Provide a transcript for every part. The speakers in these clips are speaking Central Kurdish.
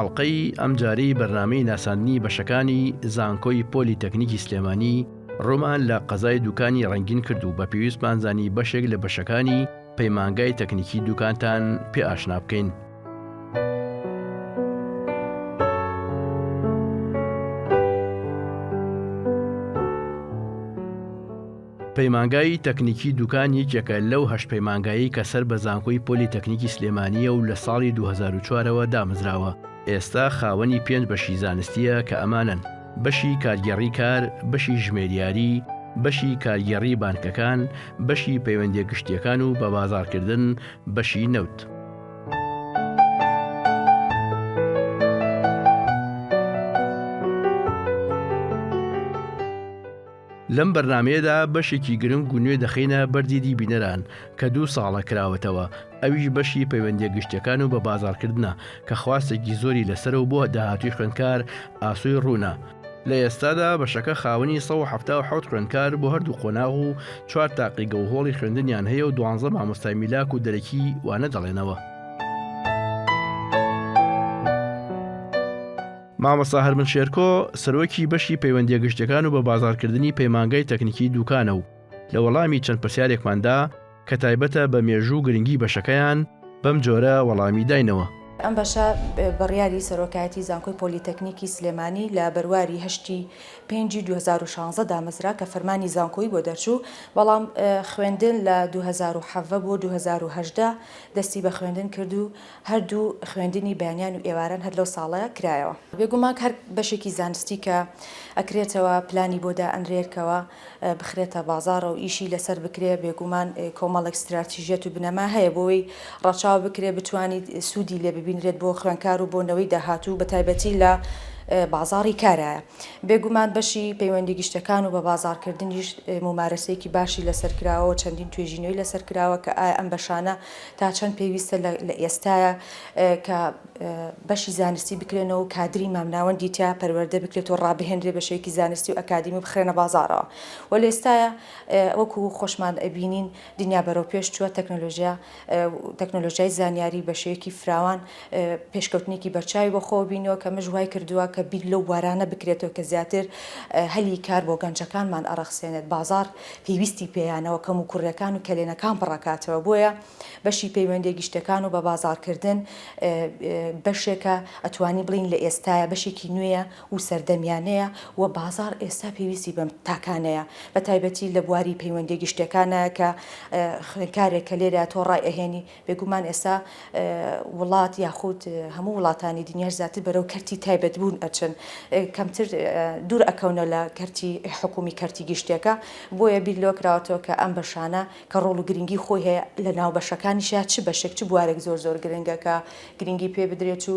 هەڵلقەی ئەم جارەی بەرنامەی ناساندنی بەشەکانی زانکۆی پۆلیتەکنیکی سلێمانی ڕۆمان لە قەزای دوکانی ڕەنگین کرد و بە پێویستمان زانی بەشێک لە بەشەکانی پەیمانگای تەکنیکی دوکانتان پێ ئاشنا بکەین. پەیمانگای تەکنیکی دوکان یەکێکە لەو هەشت پەیمانگایی کە سەر بە زانکۆی پۆلیتەکنیکی سلێمانیە و لە ساڵی 2004ەوە دامەزراوە. ئێستا خاوەنی 5 بەشی زانستیە کە ئەمانن: بەشی کارگێڕی کار، بەشی ژمێریاری، بەشی کارگێڕی بانکەکان، بەشی پەیوەندیە گشتیەکان و بە بازاڕکردن، بەشی نەوت. لەم بەرنمەیەدا بەشێکی گرنگ و نوێ دەخینە بەردیدی بینەران کە 2 ساڵە کراوەتەوە، ئەویش بەشی پەیوەندیە گشتیەکان و بە بازاڕکردنە کە خواستێکی زۆری لەسەرەوە بۆ داهاتوی خوێندکار ئاسوی ڕوونە. لە ئێستادا بەشەکە خاوەنی 177 خوێندکار بۆ هەردوو قۆناغ و 4 تاقیگە و هۆڵی خوێندنیان هەیە و 12 مامۆستای میلاک و دەرەکی وانە دەڵێنەوە. مامۆستا هەرمن شێرکۆ سەرۆکی بەشی پەیوەندیە گشتیەکان و بە بازاڕکردنی پەیمانگای تەکنیکی دوکانە و لە وەڵامی چەند پرسیارێکماندا کە تایبەتە بە مێژوو گرنگی بەشەکەیان بەم جۆرە وەڵامی داینەوە. ئەم بەشە بڕیاری سەرۆکایەتی زانکۆی پۆلیتەکنیکی سلێمانی لە بەرواری 8/5/2016 دامەزرا کە فەرمانی زانکۆی بۆ دەرچوو، بەڵام خوێندن لە 2007 بۆ 2018 دەستی بە خوێندن کرد و هەردوو خوێندنی بەیانیان و ئێواران هەر لەو ساڵەیە کرایەوە. بێگومان هەر بەشێکی زانستی کە ئەکرێتەوە پلانی بۆدا ئەنرێرکەوە بخرێتە بازارە و ئیشی لەسەر بکرێ، بێگومان کۆمەڵێک استراتیژیەت و بنەما هەیە بۆی ڕەچاو بکرێ بتوانیت سوودی لێ ببینرێت بۆ خوێندکار و بۆنەوەی داهاتوو بە تایبەتی لە بازاری کارایە. بێگومان بەشی پەیوەندی گشتەکان و بە بازارکردنیش ممارەسەیەکی باشی لەسەرکراوە، چەندین توێژینەوەی لەسەرکراوە کە ئایا ئەم بەشانە تا چەند پێویستە لە ئێستاە کە بەشی زانستی بکرێنەوە و کادری مامناوەندی تیا پەروەردە بکرێت و ڕابهێنرێ بەشێکی زانستی و ئەکادمی بخرێنە بازارەوە. و لە ئێستاە وەکو خۆشمان ئەبینین دنیا بەرەو پێش چووە، تەکنۆلۆژیای زانیاری بەشەیەکی فراوان پێشکەوتنێکی بەرچاوی بۆ خۆ بینەوە کە مەژ وای کردووە کە بیر لەو وارانە بکرێتەوە کە زیاتر هەلی کار بۆ گەنجەکانمان ئەڕەخسێنێت، بازار پێویستی پێیانەوە کەم و کوڕەکان و کەلێنەکان بڕکاتەوە. بۆیە بەشی پەیوەندی گشتەکان و بە بازارکردن بەشێکە ئەتوانی بڵین لە ئێستاە بەشێکی نوێیە و سەردەمیانەیە و بازار ئێستا پێویستی بەم تاکانەیە، بە تایبەتی لە بواری پەیوەندی گشتەکانە کە خوێندکارێک کە لێرە تۆ ڕای ئەهێنی. بێگومان ئێستا وڵات یاخود هەموو وڵاتانی دنیاش زیاتر بەرەو کەرتی تایبەت بوون ئەچن، کەمتر دوور ئەکەونە لە کەرتی حکومی کەرتی گشتێکە. بۆیە بیر لۆ کراوەتەوە کە ئەم بەشانە کە ڕۆڵ و گرنگی خۆی هەیە لە ناو بەشەکانیشە چ بەشێک چ بوارێک زۆر گرنگە کە گرنگی پێ بدرێت و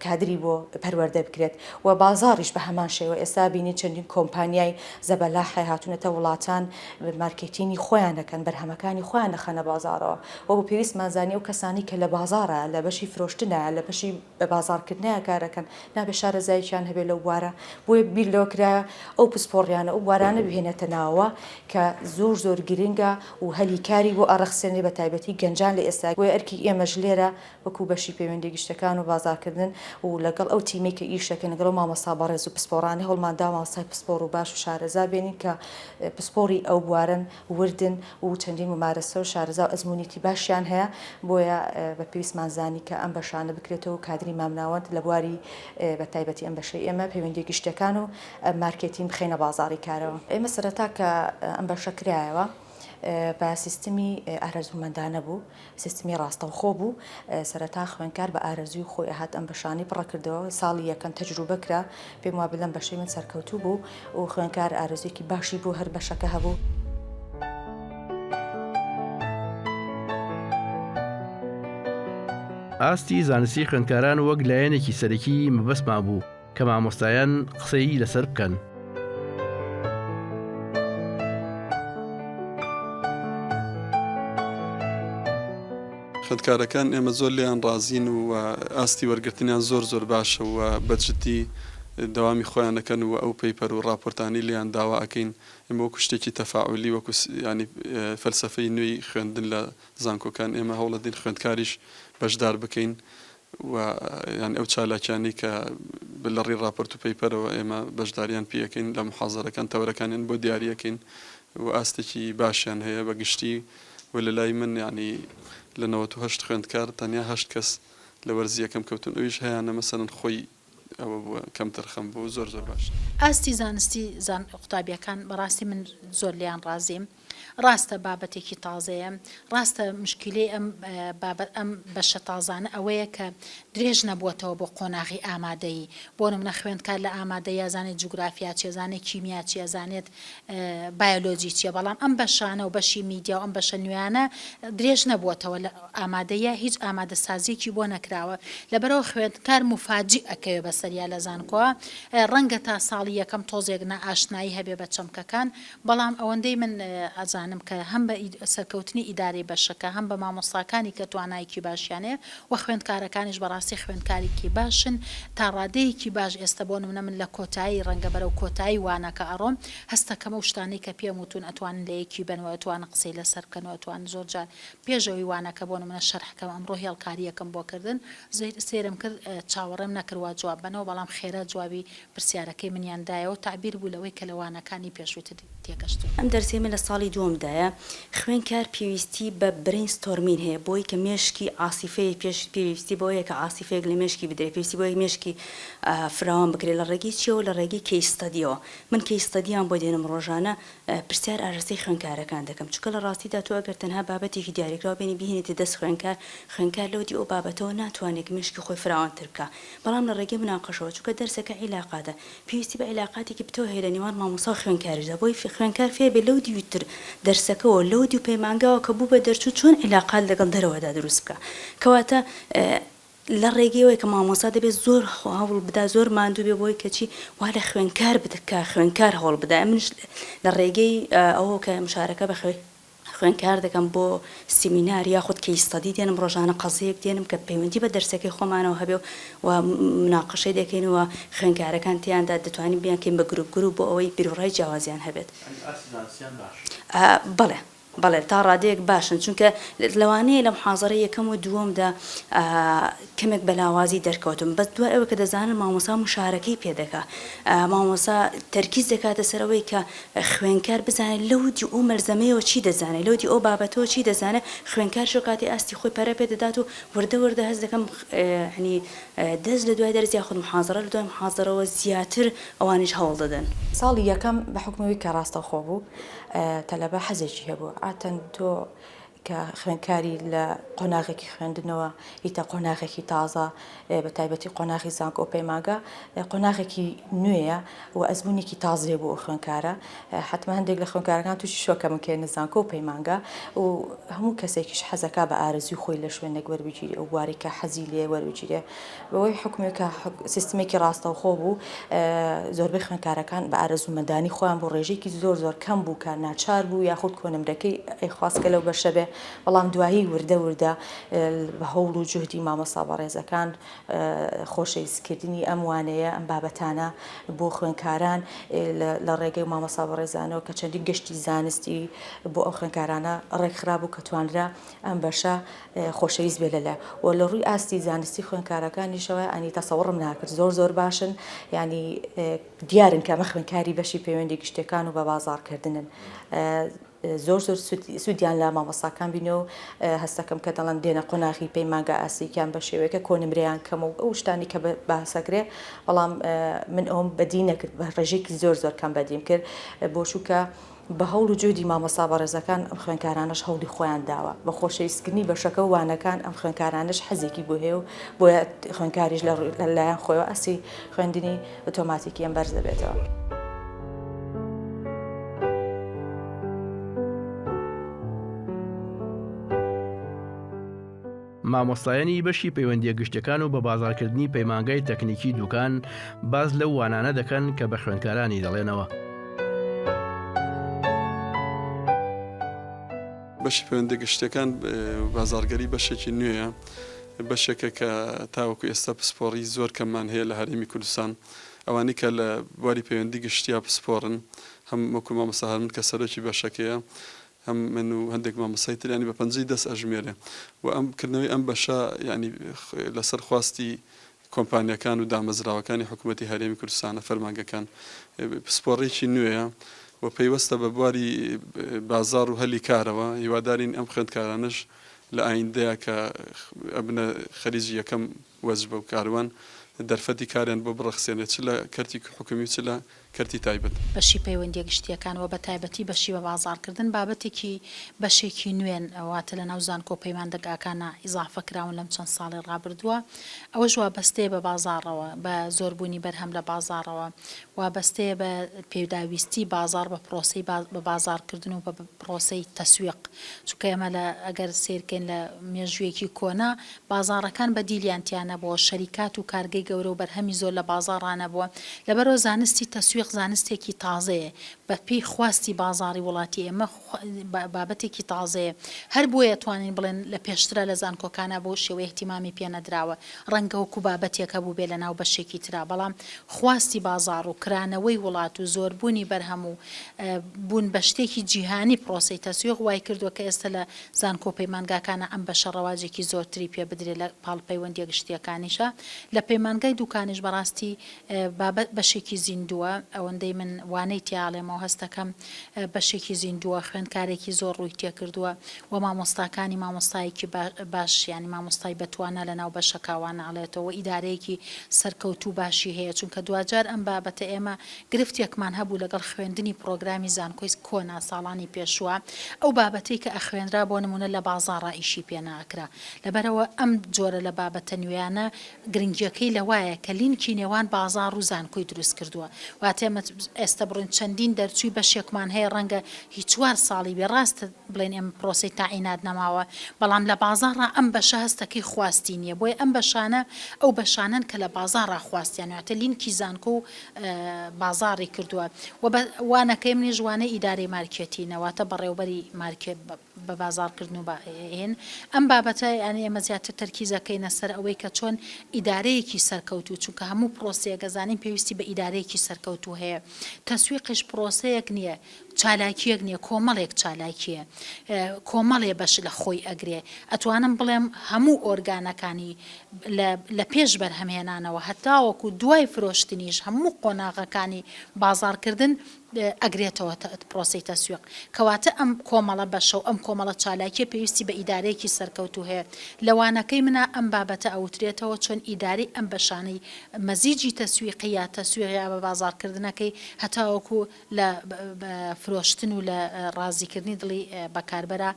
کادری بۆ پەروەردە بکرێت. و بازاڕیش بە هەمان شێوە ئێستا بینی چەندین کۆمپانیای زەبەلاحی هاتوونەتە وڵاتان مارکێتینی خۆیان دەکەن، بەرهەمەکانی خۆیان دەخەنە بازارەوە. و بۆ پێویستمان زانی ئەو کەسانی کە لە بازارە، لە بەشی فرۆشتنە، لە بەشی بازارکردنیە کارەکەن، نابێ شارەزاییان هەبێت لەو بوارە. بۆیە بیر لەوە کرایە ئەو پسپۆڕیانە ئەو بوارانە بهێنێتە ناوە کە زۆر گرنگە و هەلی کاری بۆ ئەڕەخسێنێ بە تایبەتی گەنجان لە ئێستا. بۆیە ئەرکی ئێمەش لێرە وەکو بەشی پەیوەندی گشتەکان و بازارکردن و لەگەڵ ئەو تیمێک کە ئیشەکەن، لەگەڵ مامۆستا بەڕێز و پسپۆڕانی هەوڵماندا مامۆستای پسپۆڕ و باش و شارەزا بێنین کە پسپۆڕی ئەو بوارن وردن و چەندین ممارەسە و شارەزا و ئەزمموونیتی باشیان هەیە. بۆیە بە پێویستمان زانی کە ئەم بەشانە بکرێتەوە و کادری مامناوەند لە بواری بە تایبەتی ئەم بەشەی ئێمە پەیوەندی گشتەکان و مارکێتین بخێنە بازاری کارەوە. ئێمە سەرەتا کە ئەم بەشە کرایەوە بە سیستمی ئارەزومەندانە بوو، سیستمی ڕاستەوخۆ بوو. سەرەتا خوێندکار بە ئارەزوی خۆی ئەهات ئەم بەشانی پڕەکردەوە، ساڵی یەکەم تەجروبەکرا، پێم وابێ لەم بەشەی من سەرکەوتوو بوو و خوێندکار ئارەزویەکی باشی بوو، هەر بەشەکە هەبوو. ئاستی زانستی خوێندکاران وەک لایەنێکی سەرەکی مەبەستمان بوو کە مامۆستایان قسەی لەسەر بکەن. خوێندکارەکان ئێمە زۆر لیان ڕازین و ئاستی وەرگرتنیان زۆر باشە و بەجددی دەوامی خۆیان دەکەن و ئەو پەیپەر و ڕاپۆرتانی لیان داوا ئەکەین. ئێمە وەکو شتێکی تەفاعولی وەکو ینی فەلسەفەی نوێی خوێندن لە زانکۆکان ئێمە هەوڵەدین خوێندکاریش بەشدار بکەین و یان ئەو چالاکیانی کە لە ڕێی راپۆرت و پەیپەرەوە ئێمە بەشداریان پێەکەین لە محازەرەکان تەورەکانیان بۆ دیاریەکەین و ئاستێکی باشیان هەیە بەگشتی و لە لای من ینی لە 98 خوێندکار تەنیا 8 کەس لە وەرزیەکەم کەوتون ئەویش هەیەە مەسەرن خۆی ئەوە بووە کەم تەرخەم بوو زۆر باش. ئاستی زانستی قوتابیەکان بەڕاستی من زۆر لیان ڕازیم. ڕاستە بابەتێکی تازەیە، ڕاستە مشکلەی ئەم بەشە تازانە ئەوەیە کە درێژ نەبووەتەوە بۆ قۆناغی ئامادەیی بۆ نمونە خوێندکار لە ئامادەی یازانێت جوگرافیا چێ زانێت کیمیا چیە زانێت بایۆلۆجی چیە، بەڵام ئەم بەشانە و بەشی میدیا و ئەم بەشە نوێیانە درێژ نەبووەتەوە لە ئامادەیە هیچ ئامادە سازیەکی بۆ نەکراوە لەبەرەوە خوێندکار مفاجی ئەکەوێ بەسەریا لە زانکۆوە ڕەنگە تا ساڵی یەکەم تۆزێک ئاشنایی هەبێ بە چەمکەکان، بەڵام ئەوەندەی من ئەزانم کە هەم بە سەرکەوتنی ئیداری بەشەکە هەم بە مامۆستاکانی کە توانایکی باشیانەیە و خوێندکارەکانیش بەڕاستی خوێندکارێکی باشن تا ڕادەیەکی باش ئێستا بۆ نمونە من لە کۆتایی ڕەنگە بەرەو کۆتایی وانەکە ئەڕۆم هەستەکەمە و شتانەی کە پێم وتون ئەتوانن لە یەکی بنەوە توانە قسەی لەسەر بکەنەوە توان زۆر جار پێشەوەی وانەکە بۆ نمونە شەرحەکەم ئەمڕۆ هێڵکاریەکەم بۆ کردن سێرم کرد چاوەڕێم نەکردوا جواب بنەوە بەڵام خێرا جوابی پرسیارەکەی منیاندایەوە تعبیر بوو لەوەی کە لە وانەکانی پێشووتر تێگەشت. ئەم دەرسێمە لە ساڵی دووەمدایە خوێندکار پێویستی بە برینستۆرمین هەیە بۆی کە مێشکی ئاسیفەیە پێویستی بۆیە کە ئاسیفەیەک لە مێشکی بدرێت پێویستی بۆیە مێشکی فراوان بکرێت لە ڕێگەی چیەوە لە ڕێگەی کەیستەدیەوە من کەیستەدیان بۆ دێنم ڕۆژانە پرسیار ئاژەسەی خوێندکارەکان دەکەم چونکە لە ڕاستیدا تۆ ئەگەر تەنها بابەتێکی دیاریکراوە بینی بهێنێتە دەست خوێندکار لەودی ئەو بابەتەوە ناتوانێت مێشکی خۆی فراوانتر بکە بەڵام لە ڕێگەی مناقەشەوە چونکە دەرسەکە عیلاقاتە پێویستی بە عیلاقاتێکی بتەوە هەیە لە نێوان مامۆستا و خوێندکاریشدا بۆی خوێندکار فێر بێ لەودی وتر دەرسەکەەوە لەودی و پەیمانگاوە کە بوو بە دەرچوو چۆن عیلاقات لەگەڵ دەرەوەدا دروست بکە کەواتە لە ڕێگەیەوەی کە مامۆستا دەبێت زۆر هەوڵ بدا زۆر ماندوو بێ بۆی کەچی وا لە خوێندکار بدکە خوێندکار هەوڵ بدا منش لە ڕێگەی ئەوە کە مشارەکە بەخوێ خوێندکار دەکەم بۆ سیمینار یاخود کەیستەدی دێنم ڕۆژانە قەزەیەک دێنم کە پەیوەندی بە دەرسەکەی خۆمانەوە هەبێ و مناقەشەی دەکەینەوە خوێندکارەکان تیاندا دەتوانین بیانکەین بە گروپ بۆ ئەوەی بیرڕای جیاوازیان هەبێت. بەڵێ تا ڕادەیەک باشن چونکە لەوانەیە لە محازەرە یەکەم و دووەمدا کەمێک بەلاوازی دەرکەوتم بەس دوای ئەوە کە دەزانن مامۆستا مشارەکەی پێدەکا مامۆستا تەرکیز دەکاتە سەرەوەی کە خوێندکار بزانێت لەودی ئەو مەرزەمەیەوە چی دەزانێت لەودی ئەو بابەتەوە چی دەزانێت خوێندکار شکاتی ئاستی خۆی پەرە پێ دەدات و وردە هەست دەکەم هەنی دەست لە دوای دەرز یاخود محازەرە لە دوای محازەرەوە زیاتر ئەوانش هەوڵ دەدەن. ساڵی یەکەم بە حکمەوەی کە ڕاستەخۆ بوو تەلەبە حەزێکی هەبوو ئاتەن تۆ کە خوێندکاری لە قۆناغێکی خوێندنەوە هیتە قۆناغێکی تازە بە تایبەتی قۆناغی زانکۆ پەیمانگە قۆناغێکی نوێیە و ئەزمونێکی تازێ بوو خوێندکارە حتمما هەندێک لە خوێندکارەکان تووشی شۆکە مکێنە زانکۆ و پەیمانگە و هەموو کەسێکیش حەزەکە بە ئارەزوی خۆی لە شوێنێک وەربگیری ئەو بواری کە حەزی لێ وەربگیرێ بەوەی حکومێکە سیستمێکی ڕاستەوخۆ بوو زۆربەی خوێندکارەکان بە ئارەزوو مەدانی خۆیان بۆ ڕێژێکی زۆر کەم بوو کە ناچار بوو یاخود کۆنمرەکەی ئەیخواستکە لەو بەشە بێ بەڵام دوایی وردە بە هەوڵ و جوهدی مامۆستا بەڕێزەکان خۆشەویستکردنی ئەم وانەیە ئەم بابەتانە بۆ خوێندکاران لە ڕێگەی مامۆستا بەڕێزانەوە کە چەندی گەشتی زانستی بۆ ئەو خوێندکارانە ڕێکخرا بوو کە توانرا ئەم بەشە خۆشەویست بێ لەلە و لە ڕووی ئاستی زانستی خوێندکارەکانیشەوە ئەنی تەسەوڕم ناکرد زۆر باشن ینی دیارن کە ئەمە خوێندکاری بەشی پەیوەندی گشتەکان و بە بازاڕکردنن زۆر سوودیان لە مامۆستاکان بینە و هەستەکەم کە دەڵەن دێنە قۆناغی پەیمانگە ئاسییان بە شێوەیەکە کۆنمرەیان کەم و ئەو شتانی کە باسەکرێ بەڵام من ئەوم بەدی نەکرد بە ڕێژێکی زۆر کەم بەدیم کرد بۆ چووکە بە هەوڵ و جودی مامۆستا بەڕێزەکان ئەم خوێندکارانش هەوڵی خۆیان داوە بە خۆشەویستکردنی بەشەکە و وانەکان ئەم خوێندکارانش حەزێکی بۆ هەیە و بۆیە خوێندکاریش لەلایەن خۆیەوە ئەسی خوێندنی ئۆتۆماتیکی ئەم بەرز دەبێتەوە. مامۆستایانی بەشی پەیوەندیە گشتەکان و بە بازارکردنی پەیمانگای تەکنیکی دوکان باز لەو وانانە دەکەن کە بە خوێندکارانی دەڵێنەوە. بەشی پەیوەندیە گشتەکان بازارگەری بەشێکی نوێیە بەشێکە کە تاوەکو ئێستا پسپۆڕی زۆر کەممان هەیە لە هەرێمی کوردستان ئەوانی کە لە بواری پەیوەندی گشتیا پسپۆڕن هەم وەکو مامۆستا هەرمن کە سەرۆکی بەشەکەیە هەم من و هەندێک مامۆستای تریانی بە پەنجەی دەست ئەژمێرێ و ئەمکردنەوەی ئەم بەشە ینی لەسەر خواستی کۆمپانیەکان و دامەزراوەکانی حکوومەتی هەرێمی کوردستانە فەرمانگەکان پسپۆڕێکی نوێیە و پەیوەستە بە بواری بازار و هەلی کارەوە هیوادارین ئەم خوێندکارانش لە ئایندەیە کە ئەبنە خەریجی یەکەم وەزبە و کاروان دەرفەتی کاریان بۆ بڕەخسێنێت چ لە کەرتی حکومی چ لە کەرتی تایبەت بەشی پەیوەندی گشتیەکانەوە بە تایبەتی بەشی بە بازارکردن بابەتێکی بەشێکی نوێن ئەواتە لە ناو زانکۆ پەیماندەگاکانە ئیزافە کراون لەم چەند ساڵی ڕابردووە ئەوەش وابەستەیە بە بازارەوە بە زۆربوونی بەرهەم لە بازارەوە وابەستەیە بە پێداویستی بازار بە پرۆسی بە بازارکردن و بە پرۆسی تەسویق چونکە ئێمە لە ئەگەر سیرکەین لە مێژوویەکی کۆنا بازارەکان بە دیلیانتیانە بۆ شەریکات و کارگەی گەورە و بەرهەمی زۆر لە بازارانە بووە لەبەرەوە زانستی تەسویق زانستێکی تازەیە بە پێی خواستی بازاری وڵاتی ئێمە بابەتێکی تازەیە هەر بۆیە توانین بڵێن لە پێشترە لە زانکۆکانە بۆ شێوەیە احتیمامی پێنەدراوە ڕەنگە وەکو بابەتێکە بوو بێ لە ناو بەشێکی ترا بەڵام خواستی بازار و کرانەوەی وڵات و زۆربوونی بەرهەم و بوون بە شتێکی جیهانی پرۆسی تەسویق وای کردووە کە ئێستا لە زانکۆ پەیمانگاکانە ئەم بەشە ڕەواجێکی زۆرتری پێ بدرێت لە پاڵپەیوەندی گشتیەکانیشە لە پەیمانگای دوکانیش بەڕاستی بابەت بەشێکی زیندووە ئەوەندەی من وانەی تیاڵێمەوە هەستەکەم بەشێکی زیندووە خوێندکارێکی زۆر ڕووی تێکردووە و مامۆستاکانی مامۆستایەکی باش ینی مامۆستای بەتوانە لە ناو بەشەکاوانە ئاڵێتەوە ئیدارەیەکی سەرکەوتوو باشی هەیە چونکە دوجار ئەم بابەتە ئێمە گرفتێکمان هەبوو لەگەڵ خوێندنی پرۆگرامی زانکۆی کۆنا ساڵانی پێشوە ئەو بابەتەی کە ئەخوێنرا بۆ نمونە لە بازاڕە ئیشی پێناکرا لەبەرەوە ئەم جۆرە لە بابەتە نوێیانە گرنگیەکەی لەوایە کە لینکی نێوان بازار و زانکۆی دروست کردووە واتێمە ئێستا بڕین چەندین دەرچووی بەشێکمان هەیە ڕەنگە هیچ چوار ساڵی بێ ڕاستە بڵێن ئێمە پرۆسی تاعینات نەماوە بەڵام لە بازاڕە ئەم بەشە هەستەکەی خواستی نییە بۆیە ئەم بەشانە ئەو بەشانن کە لە بازاڕە خواستیانواتە لینکی زانکۆ و بازاڕی کردووە و وانەکەی منی ژوانەی ئیدارەی مارکێتینەواتە بەڕێوبەری مارکێت بە بازارکردن و هێن ئەم بابەتە یانی ئێمە زیاتر تەرکیزەکەینە سەر ئەوەی کە چۆن ئیدارەیەکی سەرکەوتوو چونکە هەموو پرۆسەیە گەزانین پێویستی بە ئیدارەیەکی سەرکەوتوو هەیە تەسویقش پرۆسەیەک نییە چالاکیەک نییە کۆمەڵێک چالاکیە کۆمەڵێ بەش لە خۆی ئەگرێ ئەتوانم بڵێم هەموو ئۆرگانەکانی لە پێش بەرهەمهێنانەوە هەتاوەکو دوای فرۆشتنیش هەموو قۆناغەکانی بازارکردن ئەگرێتەوە پرۆسی تەسویق کەواتە ئەم کۆمەڵە بەشە و ئەم کۆمەڵە چالاکیە پێویستی بە ئیدارەیەکی سەرکەوتوو هەیە لەوانەکەی منە ئەم بابەتە ئەوترێتەوە چۆن ئیداری ئەم بەشانەی مەزیجی تەسویقی یا تەسویق بە بازارکردنەکەی هەتاوەکو لە فرۆشتن و لە ڕازیکردنی دڵی بەکاربەرە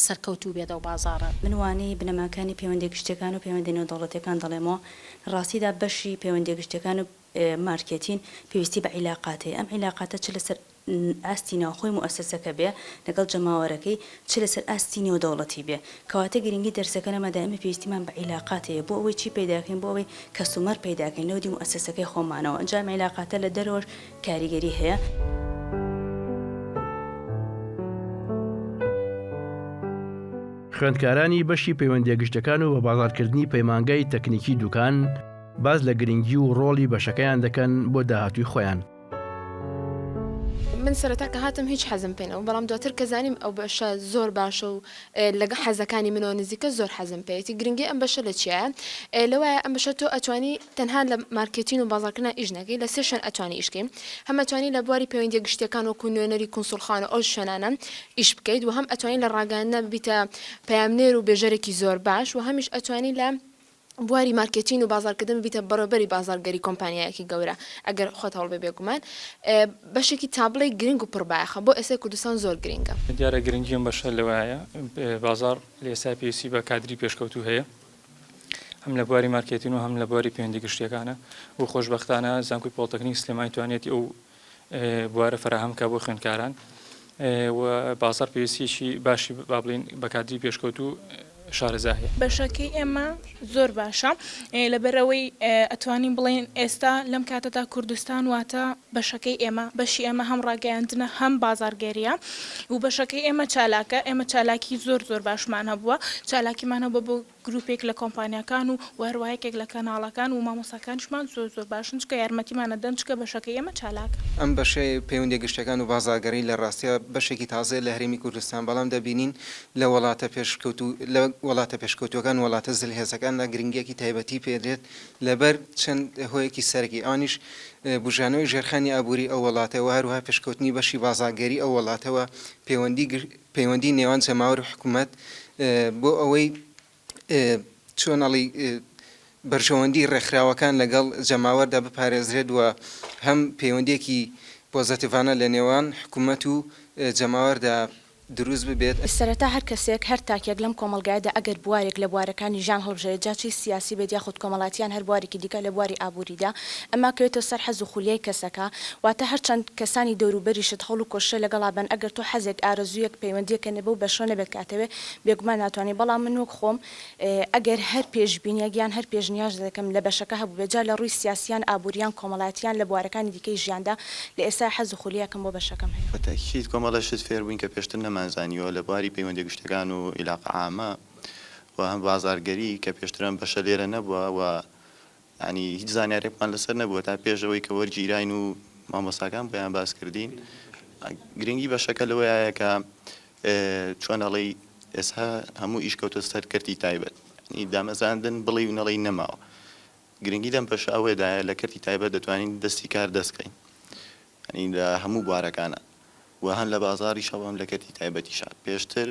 سەرکەوتوو بێتە و بازارە منوانی بنەماکانی پەیوەندی گشتەکان و پەیوەندی نێودەوڵەتیەکان دەڵێمەوە ڕاستیدا بەشی پەیوەندی گشتەکان و مارکێتین پێویستی بە عیلاقاتێ ئەم عیلاقاتە چ لەسەر ئاستی ناوخۆی موسسەکە بێ لەگەڵ جەماوەرەکەی چ لەسەر ئاستی نێودەوڵەتی بێ کەواتە گرنگی دەرسەکە لەمەدا ئەمە پێویستیمان بە عیلاقاتەیە بۆ ئەوەی چی پەیداکەین بۆ ئەوەی کەسومەر پەیداکەین لەودی موسسەکەی خۆمانەوە ئەنجام عیلاقاتە لە دەرەوەش کاریگەری هەیە خوێندکارانی بەشی پەیوەندی گشتەکان و بە بازارکردنی پەیمانگای تەکنیکی دوکان باز لە گرنگی و ڕۆڵی بەشەکەیان دەکەن بۆ داهاتووی خۆیان. من سەرەتا کە هاتم هیچ حەزم پێنەوە بەڵام دواتر کە زانیم ئەو بەشە زۆر باشە و لەگە حەزەکانی منەوە نزیکە زۆر حەزم پێێتی گرنگی ئەم بەشە لە چیە لەوایە ئەم بەشە تۆ ئەتوانی تەنها لە مارکێتین و بازارکردن ئیش نەکەی لە سێشن ئەتوانی ئیشکەین هەم ئەتوانی لە بواری پەیوەندی گشتیەکان وەکو نوێنەری کونسوڵخانە ئەو شوێنانە ئیش بکەیت و هەم ئەتوانی لە ڕاگەاندنە ببیتە پەیامنێر و بێژەرێکی زۆر باش و هەمیش ئەتوانی لە بواری مارکێتین و بازارکردن بیتە بەڕێبەری بازارگەری کۆمپانیایەکی گەورە ئەگەر خۆت هەوڵ بێ بێگومان بەشێکی تابڵی گرنگ و پڕبایەخە بۆ ئێستا کوردستان زۆر گرنگە دیارە گرنگیم بەشە لەوایە بازار لە ئێستا پێویستی بە کادری پێشکەوتوو هەیە هەم لە بواری مارکێتین و هەم لە بواری پەیوەندی گشتیەکانە و خۆشبەختانە زانکۆی پۆڵتەکنیک سلێمانی توانێتی ئەو بوارە فراهەمکە بۆ خوێندکاران و بازار پێویستیشی باشی با بڵین بە کادری پێشکەوتوو شارەزاهەیە بەشەکەی ئێمە زۆر باشە لەبەرەوەی ئەتوانین بڵێن ئێستا لەم کاتەدا کوردستان واتە بەشەکەی ئێمە بەشی ئێمە هەم ڕاگەیاندنە هەم بازارگەریە و بەشەکەی ئێمە چالاکە ئێمە چالاکی زۆر باشمان هەبووە چالاکیمان هەبووە بۆ گروپێک لە کۆمپانیەکان و هەروایەکێک لە کەناڵەکان و مامۆستاکانشمان زۆر باشن چکە یارمەتیمانە دەن چکە بەشەکەی ئێمە چالاک ئەم بەشەی پەیوەندی گشتەکان و بازاگەری لە ڕاستیە بەشێکی تازە لە هەرێمی کوردستان بەڵام دەبینین لە وڵاتە پێشکەوتوەکان وڵاتە زلهێزەکاندا گرنگیەکی تایبەتی پێدرێت لەبەر چەند هۆیەکی سەرەکی ئەوانیش بژانەوەی ژێرخانی ئابووری ئەو وڵاتەوە هەروها پێشکەوتنی بەشی بازاگەری ئەو وڵاتەوە پەیوەندی نێوان جەماوەر و حکوومەت بۆ ئەوەی چۆنەڵی بەرژەوەندی ڕێکخراوەکان لەگەڵ جەماوەردا بپارێزرێت وە هەم پەیوەندێکی پۆزەتیڤانە لە نێوان حکوومەت و جەماوەردا دروست ببێت سەرەتا هەر کەسێک هەر تاکێک لەم کۆمەلگایدا ئەگەر بوارێک لە بوارەکانی ژان هەڵبژێت جاچی سیاسی بێت یاخود کۆمەڵاتیان هەر بوارێکی دیکە لە بواری ئابووریدا ئەما کەوێتە سەر حەز و خولیای کەسەکە واتە هەرچەند کەسانی دەوروبەریشت هەڵ و کۆشە لەگەڵا بن ئەگەر تۆ حەزێک ئارەزوویەک پەیوەندیەکە نەبە و بەشۆ نەبێت کاتەوێ بێگومان ناتوانێت بەڵام من وەک خۆم ئەگەر هەر پێشبینیەکیان هەر پێشنیاز دەکەم لە بەشەکە هەبوو بێجا لە ڕووی سیاسیان ئابووریان کۆمەڵاتیان لە بوارەکانی دیکەی ژیاندا لە ئێستا حەز و خولیەکەم بۆ بەشەکەم هەیە بەتاکید کۆمەڵەشت فێربووین کە پێشتر نەمانزانیەوە لە بواری پەیوەندی گشتەکان و عیلاقە عامە و هەم بازارگەری کە پێشترم بەشە لێرە نەبووە و ینی هیچ زانیارێکمان لەسەر نەبووە تا پێشەوەی کە وەرگیراین و مامۆستاکان بۆیان باس کردین گرنگی بەشەکە لەوەیە کە چۆنەڵی ئێستا هەموو ئیشکەوتە سەر کردی تایبەت دامەزاندن بڵی و نەڵی نەماوە گرنگی دەم بەشە ئەوەدایە لە کردی تایبەت دەتوانین دەستی کار دەستکەین لە هەموو بوارەکانە و هەن لە بازاری شەوەم لە کەتی تایبەتیشان پێشتر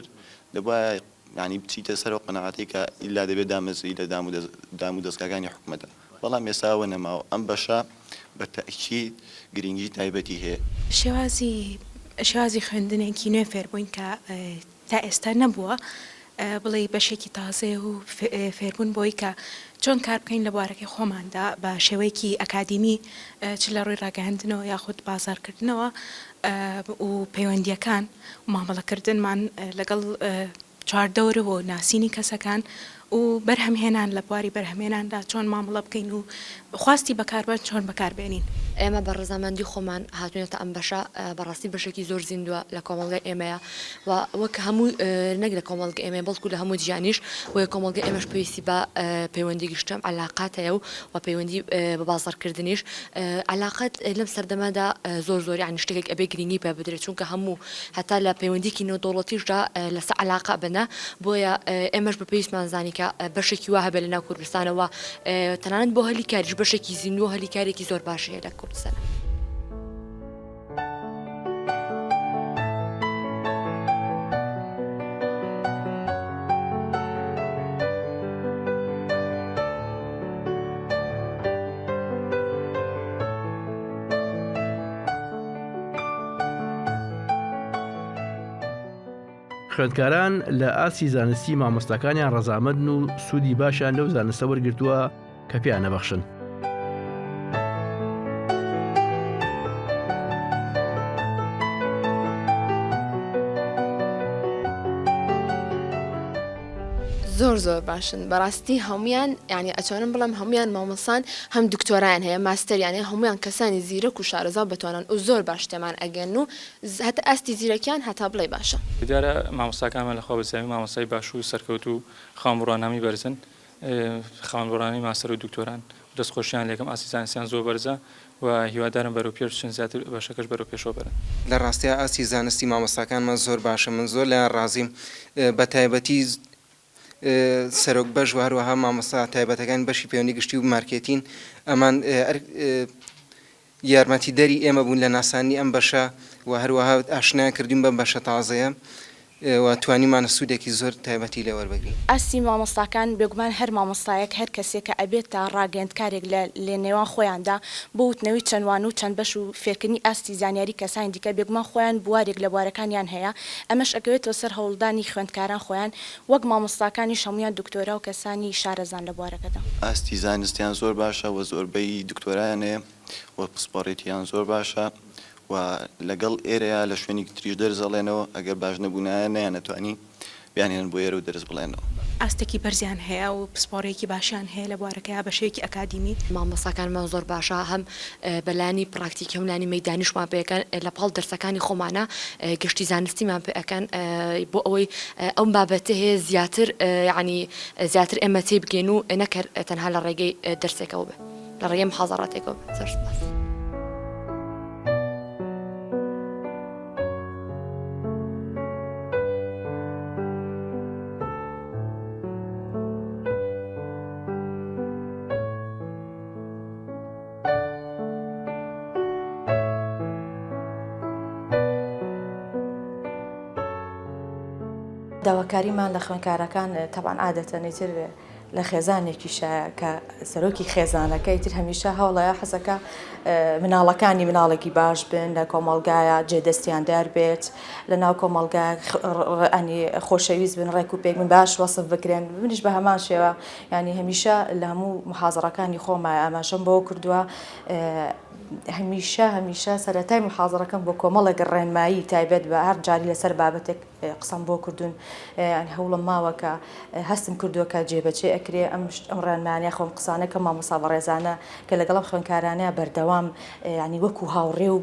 دەبایە ینی بچیتە سەرەوە قەنەعاتی کە ئیلا دەبێت دامەزی لە دام و دەستگاکانی حکوومەتە بەڵام ئێستاوە نەماوە ئەم بەشە بە تەئکید گرنگی تایبەتی هەیە شێوازی خوێندنێکی نوێ فێربووین کە تا ئێستا نەبووە بڵێ بەشێکی تازێ و فێربوون بۆی کە چۆن کار بکەین لە بوارەکەی خۆماندا بە شێوەیەکی ئەکادیمی چ لە ڕووی ڕاگەاندنەوە یاخود بازارکردنەوە و پەیوەندیەکان و مامەڵەکردنمان لەگەڵ چواردەورەوە و ناسینی کەسەکان و بەرهەمهێنان لە بواری بەرهەمێناندا چۆن مامەڵە بکەین و خواستی بەکاربەر چۆن بەکاربێنین ئێمە بە ڕێزامەندی خۆمان هاتوونێتە ئەم بەشە بەڕاستی بەشێکی زۆر زیندووە لە کۆمەڵگەی ئێمەیە و وەک هەموو نەک لە کۆمەڵگە ئێمە بەڵکو لە هەموو جیانیش وەیە کۆمەڵگە ئێمەش پێویستی بە پەیوەندی گشتم علاقاتەیە و پەیوەندی بە بازاڕکردنیش علاقات لەم سەردەمادا زۆر یعنی شتێک ئەبێ گرنگی پێ بدرێت چونکە هەموو هەتا لە پەیوەندیکی نێودەوڵەتیشدا لەسەر علاقە بنە بۆیە ئێمەش بە پێویستمان زانی کە بەشێکی وا هەبێت لەناو کوردستانەوە تەنانەت بۆ هەلی کاریش بەشێکی زیندوو هەلی کارێکی زۆر باشی هەیە لە کوردستان. خوێندکاران لە ئاسی زانستی مامۆستاکانیان ڕەزامەندن و سوودی باشیان لەو زانستە وەرگرتووە کە پێیان نەبەخشن. زۆر باشن بەڕاستی هەمویان ینی ئەتوانم بڵم هەمویان مامۆسان هەم دکتۆرایان هەیە ماستەریانێ هەمویان کەسانی زیرەک و شارەزا بتوانن و زۆر باش تێمان ئەگەن و هەتا ئەستی زیرەکیان هەتا بڵێ باشە دیارە مامۆستاکانمان لەخوا بەزاوی مامۆستای باش و سەرکەوت و خاوەنبڕوانامی بەرزن خاوەنبڕوانی ماستەر و دکتۆران دەستخۆشیان لێکم ئاسی زانستیان زۆر بەرزە و هیوادارم بەرەو پێش چەند زیاتر بەشەکەش بەرەو پێشەوە بەرن. لە ڕاستیە ئاسی زانستی مامۆستاکانمان زۆر باشە من زۆر لە ڕازیم بە تایبەتی سەرۆک بەش و هەروەها مامۆستا تایبەتەکان بەشی پەیوەندی گشتی و مارکێتین ئەمان یارمەتی دەری ئێمە بوون لە ناسانی ئەم بەشە و هەروەها ئاشنایان کردوین بەم بەشە تازەیە و توانیمانە سوودێکی زۆر تایبەتی لێ وەربگرین. ئاسی مامۆستاکان بێگومان هەر مامۆستایەک هەر کەسێک کە ئەبێت تا ڕاگەندکارێک لە نێوان خۆیاندا بۆ وتنەوەی چەندوان و چەند بەش و فێرکردنی ئاستی زانیاری کەسانی دیکە بێگومان خۆیان بوارێک لە بوارەکانیان هەیە ئەمەش ئەگەوێتەوە سەر هەوڵدانی خوێندکاران خۆیان وەک مامۆستاکانی هەمویان دکتۆرا و کەسانی شارەزان لە بوارەکەدا. ئاستی زانستیان زۆر باشە و زۆربەی دکتۆرایان هەیە و پسپۆڕێتیان زۆر باشە و لەگەڵ ئێرەیە لە شوێنی تریش دەرزەڵێنەوە ئەگەر باش نەبوونایە نەیان نەتوانی بیانێنن بۆ ئێرە و دەرز بڵێنەوە. ئاستێکی بەرزیان هەیە و پسپۆرێکی باشیان هەیە لە بوارەکەی بە شێوەیەکی ئەکادیمی. مامۆستاکانمان زۆر باشە هەم بەلانی پراکتیک هەملانی مەیدانیشمان پێەکەن لە پاڵ دەرسەکانی خۆمانە گشتی زانستیمان پێەکەن بۆ ئەوەی ئەم بابەتە هەیە زیاتر ینی زیاتر ئێمە تێ بگەین و نەکرد تەنها لە ڕێگەی دەرسێکەوە بێ لە ڕێگەی محاضەڕاتێکەوە زۆر سپاس. داواکاریمان لە خوێنکارەکان تەبان عادەتەنیتر لە خێزانێکیشە کە سەرۆکی خێزانەکەی تر هەمیشە هەوڵەیە حەزەکە مناڵەکانی مناڵێکی باش بن لە کۆمەڵگایە جێدەستیاندار بێت لە ناو کۆمەڵگای خۆشەویست بن ڕێک و پێک من باش وەسف بکرێن منیش بە هەمان شێوە ینی هەمیشە لە هەموو محاضەڕەکانی خۆمای ئاماژەم بۆ کردووە هەمیشە سەرەتای محاضەڕەکەم بۆ کۆمەڵێک ڕێنمایی تایبەت بە هەر جاری لەسەر بابەتێک قسەم بۆ کردوون هەوڵم ماوەکە هەستم کردووە کە جێبەجێ ئەکرێ ئەم ڕێنمانیە خۆم قسانەکە مامۆستا بەڕێزانە کە لەگەڵم خوێنکارانەیە بەردەوام ینی وەکو هاوڕێ و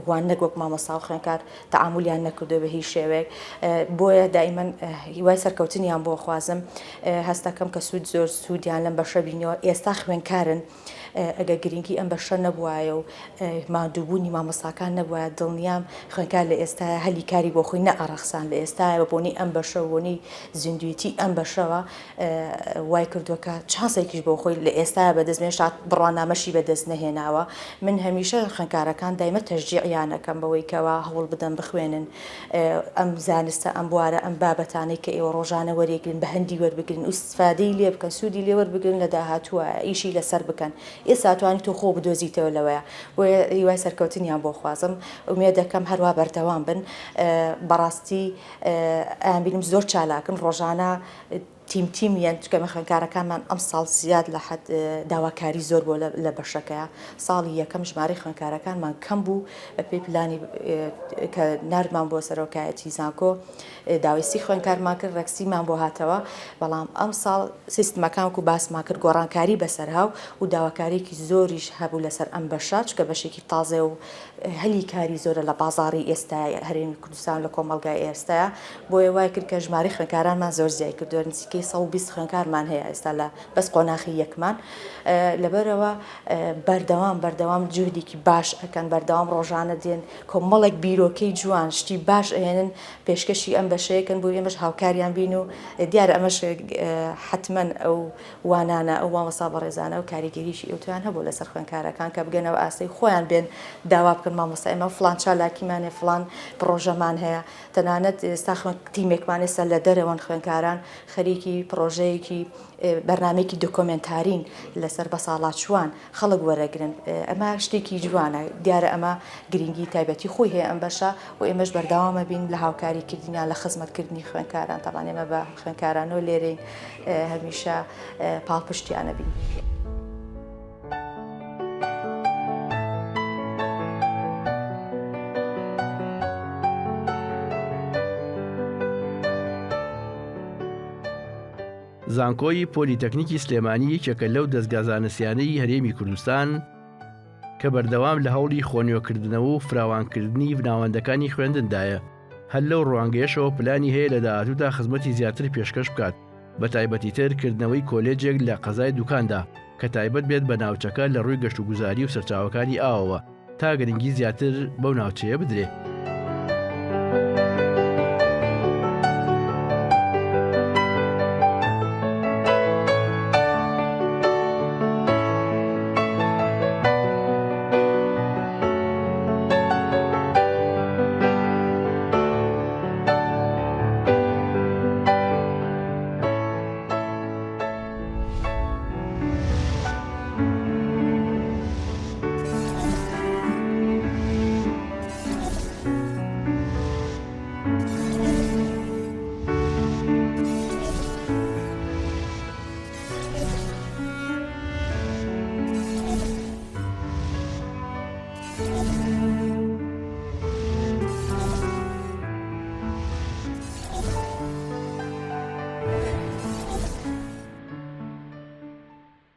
وان نەگوەک مامۆستا و خوێنکار تەعاملیان نەکردو بە هیچ شێوەیەک بۆیە دائیمەن هیوای سەرکەوتنیان بۆ خوازم هەستەکەم کە سوود زۆر سوودیان لەم بەشە بینەوە ئێستا خوێنکارن ئەگە گرنگی ئەم بەشە نەبووایە و مادووبوونی مامۆستاکان نەبووە دڵنیام خوێنکار لە ئێستا هەلی کاری بۆ خۆی نەئەڕەخسان لە ئێستاە بۆنی ئەم بەشە بۆنی زیندویەتی ئەم بەشەوە وای کردووەکە چاسێکیش بۆ خۆی لە ئێستا بەدەستمێن شات بڕوانامەشی بەدەست نەهێناوە من هەمیشە خوێنکارەکان دایمە تەشجیعیانەکەم بەوەی کەوا هەوڵ بدەن بخوێنن ئەم زانستە ئەم بوارە ئەم بابەتانەی کە ئێوە ڕۆژانە وەرێگرن بە هەندی وەربگرن و استفادەی لێ بکەن سوودی لێ وەربگرن لە داهاتووە ئیشی لەسەر بکەن ئێستا توانی تۆ خۆ بدۆزیتەوە لەوەیە بۆیە هیوای سەرکەوتنیان بۆ خوازم ئومێ دەکەم هەروە بەردەوام بن بەڕاستی ئەیان بینم زۆر چالاکن ڕۆژانە تیمیان چکەمە خوێنکارەکانمان ئەم ساڵ زیاد لە حد داواکاری زۆر بۆ لە بەشەکەیە ساڵی یەکەم ژمارەی خوێنکارەکانمان کەم بوو بە پێی پلانی کە نردمان بۆ سەرۆکایەتی زانکۆ داویستی خوێنکارمان کرد ڕێکسیمان بۆ هاتەوە بەڵام ئەم ساڵ سیستمەکان و باسمان کرد گۆڕانکاری بەسەرهاو و داواکاریکی زۆریش هەبوو لەسەر ئەم بەشە چکە بەشێکی تازێ و هەلی کاری زۆرە لە بازاڕی ئێستا هەرێمی کوردستان لە کۆمەڵگای ئێستاە بۆیە وای کرد کە ژمارەی خوێنکارانمان زۆر زیای کردووە نزیکەی 120 خوێنکارمان هەیە ئێستا لە بەس قۆناغی یەکمان لەبەرەوە بەردەوام جوهدێکی باش ئەکەن بەردەوام ڕۆژانە دێن کۆمەڵێک بیرۆکەی جوان شتی باش ئێنن پێشکەشی ئەم بەشەیەکن بۆ ئێمەش هاوکاریان بین و دیارە ئەمەش حتمەن ئەو وانانە ئەو مامۆستا بەڕێزانە و کاریگەریشی ئەوتویان هەبوو لەسەر خوێنکارەکان کە بگەنەوە ئاستی خۆیان بێن داوا بکەن مامۆستا ئێمە فلان چالاکیمانێ فلان پرۆژەمان هەیە تەنانەت ئێستا تیمێکمان ئێستا لە دەرەوەن خوێنکاران خەریکی پرۆژەیەکی بەرنامێکی دۆکۆمنتارین لەسەر بە ساڵاتچوان خەڵک وەرەگرن ئەمە شتێکی جوانە دیارە ئەمە گرنگی تایبەتی خۆی هەیە ئەم بەشە و ئێمەش بەردەوامە بین لە هاوکاریکردنیان لە خزمەتکردنی خوێنکاران تاوان ئێمە بە خوێنکارانەوە لێرەین هەمیشە پاڵپشتیانە بین. زانکۆی پۆلیتەکنیکی سلێمانی یەکێکە لەو دەستگازانەسیانەی هەرێمی کوردستان کە بەردەوام لە هەوڵی خۆنیۆکردنەوە و فراوانکردنی بناوەندەکانی خوێندندایە هەر لەو ڕوانگەیەشەوە پلانی هەیە لە داهاتوودا خزمەتی زیاتر پێشکەش بکات بە تایبەتی ترکردنەوەی کۆلێجێک لە قەزای دوکاندا کە تایبەت بێت بە ناوچەکە لە ڕووی گەشت و گوزاری و سەرچاوەکانی ئاوەوە تا گرنگی زیاتر بەو ناوچەیە بدرێ.